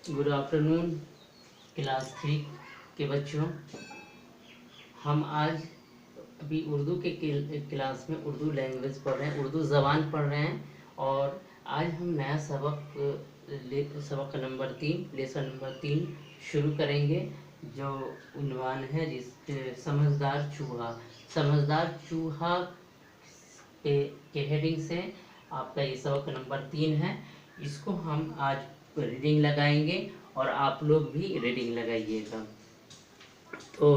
Good afternoon class 3 के बच्चों। हम आज अभी उर्दू के क्लास में उर्दू लैंग्वेज पढ़ रहे हैं, उर्दू ज़बान पढ़ रहे हैं। और आज हम नया सबक नंबर 3 लेसन नंबर 3 शुरू करेंगे, जो उन्वान है समझदार चूहा। समझदार चूहा के हेडिंग से आपका ये सबक नंबर 3 है। इसको हम आज रीडिंग लगाएंगे और आप लोग भी रीडिंग लगाइएगा। तो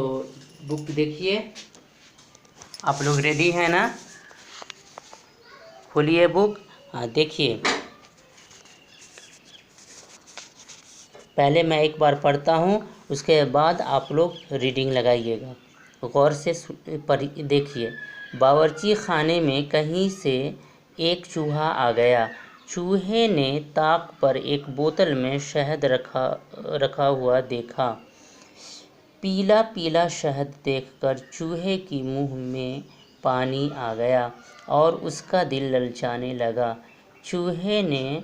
बुक देखिए, आप लोग रेडी हैं ना? खोलिए बुक। हाँ देखिए, पहले मैं एक बार पढ़ता हूँ, उसके बाद आप लोग रीडिंग लगाइएगा। गौर से देखिए। बावर्ची खाने में कहीं से एक चूहा आ गया। चूहे ने ताक पर एक बोतल में शहद रखा हुआ देखा। पीला पीला शहद देखकर चूहे की मुंह में पानी आ गया और उसका दिल ललचाने लगा। चूहे ने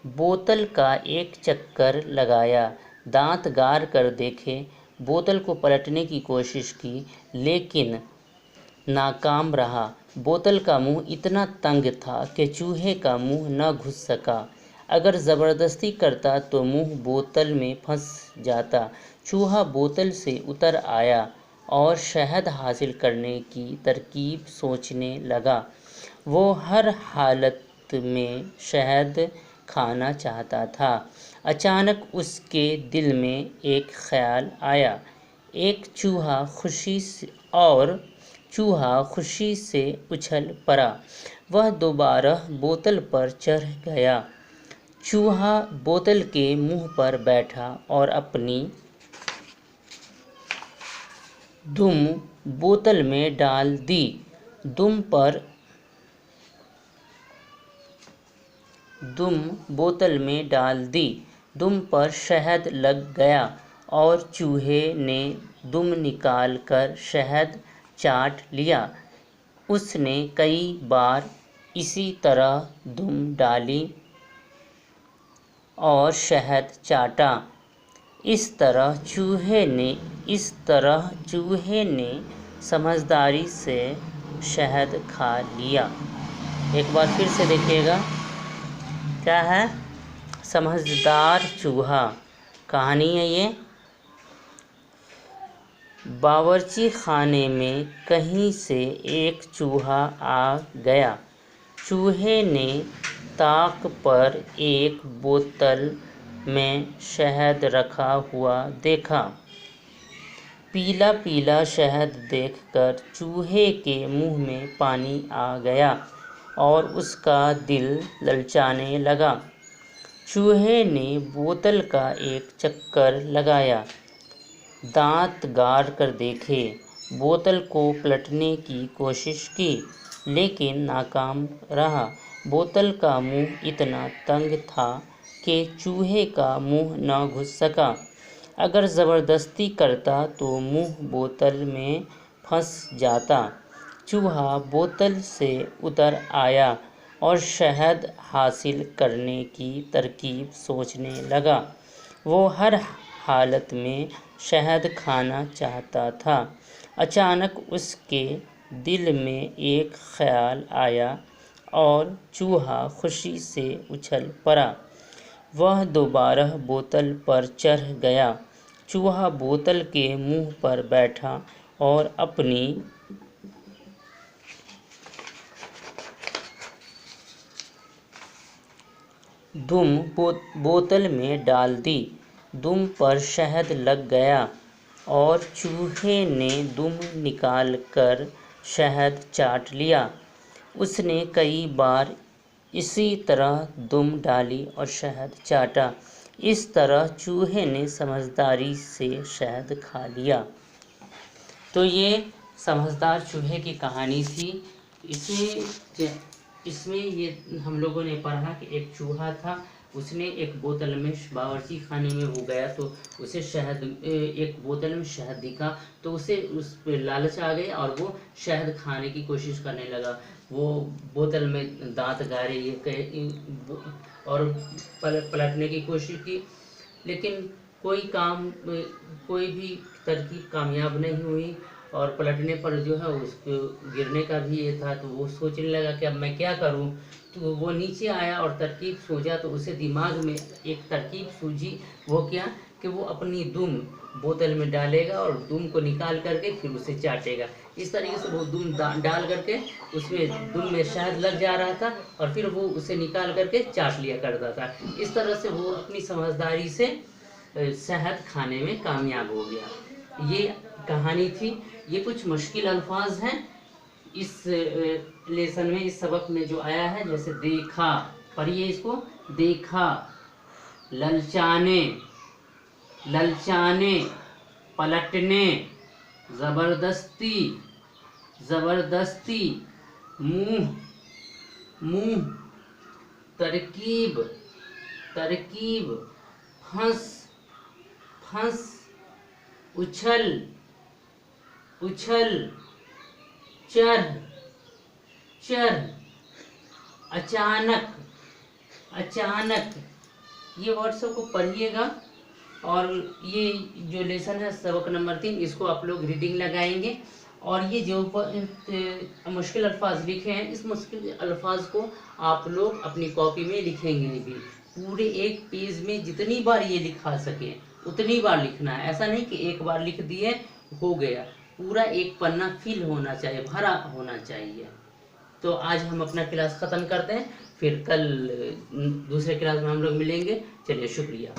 बोतल का एक चक्कर लगाया, दांत गार कर देखे, बोतल को पलटने की कोशिश की, लेकिन नाकाम रहा। बोतल का मुंह इतना तंग था कि चूहे का मुंह न घुस सका। अगर ज़बरदस्ती करता तो मुंह बोतल में फंस जाता। चूहा बोतल से उतर आया और शहद हासिल करने की तरकीब सोचने लगा। वो हर हालत में शहद खाना चाहता था। अचानक उसके दिल में एक ख्याल आया। चूहा खुशी से उछल पड़ा। वह दोबारा बोतल पर चढ़ गया। चूहा बोतल के मुंह पर बैठा और अपनी दुम बोतल में डाल दी। दुम बोतल में डाल दी। दुम पर शहद लग गया और चूहे ने दुम निकाल कर शहद चाट लिया। उसने कई बार इसी तरह दुम डाली और शहद चाटा। इस तरह चूहे ने समझदारी से शहद खा लिया। एक बार फिर से देखिएगा, क्या है? समझदार चूहा कहानी है ये। बावर्ची खाने में कहीं से एक चूहा आ गया। चूहे ने ताक पर एक बोतल में शहद रखा हुआ देखा। पीला पीला शहद देखकर चूहे के मुंह में पानी आ गया और उसका दिल ललचाने लगा। चूहे ने बोतल का एक चक्कर लगाया, दांत गार कर देखे, बोतल को पलटने की कोशिश की, लेकिन नाकाम रहा। बोतल का मुंह इतना तंग था कि चूहे का मुंह न घुस सका। अगर ज़बरदस्ती करता तो मुंह बोतल में फंस जाता। चूहा बोतल से उतर आया और शहद हासिल करने की तरकीब सोचने लगा। वो हर हालत में शहद खाना चाहता था। अचानक उसके दिल में एक ख्याल आया और चूहा खुशी से उछल पड़ा। वह दोबारा बोतल पर चढ़ गया। चूहा बोतल के मुंह पर बैठा और अपनी दुम बोतल में डाल दी। दुम पर शहद लग गया और चूहे ने दुम निकाल कर शहद चाट लिया। उसने कई बार इसी तरह दुम डाली और शहद चाटा। इस तरह चूहे ने समझदारी से शहद खा लिया। तो ये समझदार चूहे की कहानी थी। इसमें ये हम लोगों ने पढ़ा कि एक चूहा था, उसने एक बोतल में बावर्ची खाने में वो गया तो उसे एक बोतल में शहद दिखा, तो उसे उस पर लालच आ गई और वो शहद खाने की कोशिश करने लगा। वो बोतल में दांत गारे, और पलटने की कोशिश की, लेकिन कोई भी तरकीब कामयाब नहीं हुई। और पलटने पर जो है उसको गिरने का भी ये था, तो वो सोचने लगा कि अब मैं क्या करूं। तो वो नीचे आया और तरकीब सोचा, तो उसे दिमाग में एक तरकीब सूझी। वो क्या कि वो अपनी दुम बोतल में डालेगा और दुम को निकाल करके फिर उसे चाटेगा। इस तरीके से वो दुम डाल करके उसमें दुम में शहद लग जा रहा था, और फिर वो उसे निकाल करके चाट लिया करता था। इस तरह से वो अपनी समझदारी से शहद खाने में कामयाब हो गया। ये कहानी थी। ये कुछ मुश्किल अल्फाज हैं इस लेसन में, इस सबक में जो आया है। जैसे देखा, पढ़िए इसको। देखा, ललचाने, ललचाने, पलटने, जबरदस्ती, जबरदस्ती, मुंह, मुंह, तरकीब, तरकीब, फंस, फंस, उछल, उछल, चर, चर, अचानक, अचानक। ये वर्ड को पढ़िएगा। और ये जो लेसन है सबक नंबर 3, इसको आप लोग रीडिंग लगाएंगे। और ये जो मुश्किल अल्फाज लिखे हैं, इस मुश्किल अल्फाज को आप लोग अपनी कॉपी में लिखेंगे भी। पूरे एक पेज में जितनी बार ये लिखा सके उतनी बार लिखना है। ऐसा नहीं कि एक बार लिख दिए हो गया, पूरा एक पन्ना फिल होना चाहिए, भरा होना चाहिए। तो आज हम अपना क्लास ख़त्म करते हैं, फिर कल दूसरे क्लास में हम लोग मिलेंगे। चलिए, शुक्रिया।